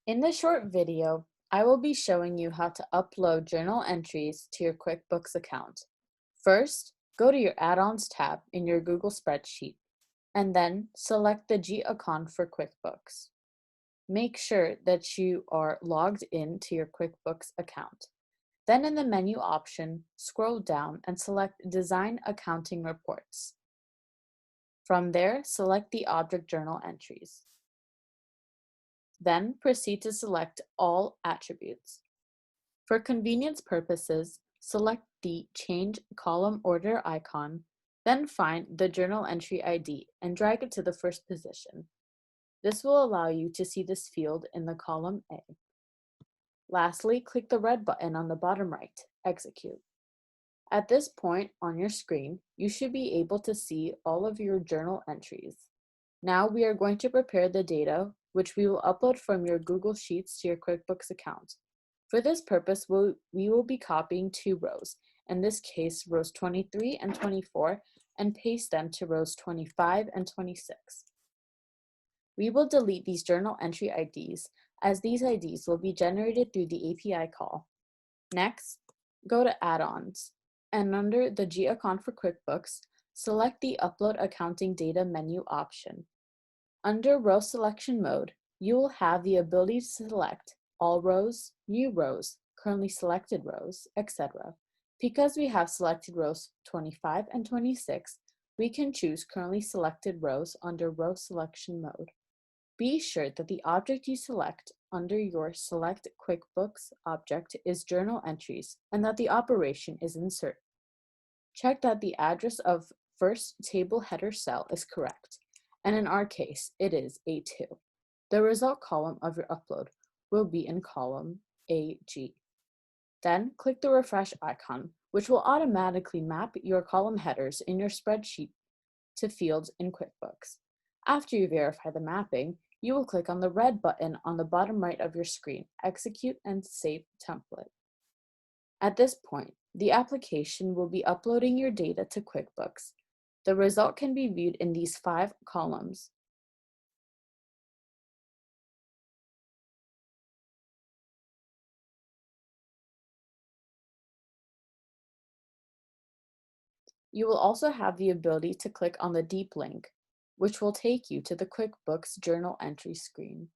In this short video, I will be showing you how to upload journal entries to your QuickBooks account. First, go to your Add-ons tab in your Google spreadsheet, and then select the G-Accon for QuickBooks. Make sure that you are logged in to your QuickBooks account. Then in the menu option, scroll down and select Design Accounting Reports. From there, select the object journal entries. Then proceed to select all attributes. For convenience purposes, select the Change Column Order icon, then find the journal entry ID and drag it to the first position. This will allow you to see this field in the column A. Lastly, click the red button on the bottom right, Execute. At this point on your screen, you should be able to see all of your journal entries. Now we are going to prepare the data, which we will upload from your Google Sheets to your QuickBooks account. For this purpose, we will be copying two rows, in this case rows 23 and 24, and paste them to rows 25 and 26. We will delete these journal entry IDs, as these IDs will be generated through the API call. Next, go to Add-ons, and under the G-Accon for QuickBooks, select the Upload Accounting Data menu option. Under Row Selection Mode, you will have the ability to select all rows, new rows, currently selected rows, etc. Because we have selected rows 25 and 26, we can choose currently selected rows under Row Selection Mode. Be sure that the object you select under your Select QuickBooks object is Journal Entries and that the operation is Insert. Check that the address of first table header cell is correct, and in our case, it is A2. The result column of your upload will be in column AG. Then click the refresh icon, which will automatically map your column headers in your spreadsheet to fields in QuickBooks. After you verify the mapping, you will click on the red button on the bottom right of your screen, Execute and Save Template. At this point, the application will be uploading your data to QuickBooks. The result can be viewed in these 5 columns. You will also have the ability to click on the deep link, which will take you to the QuickBooks journal entry screen.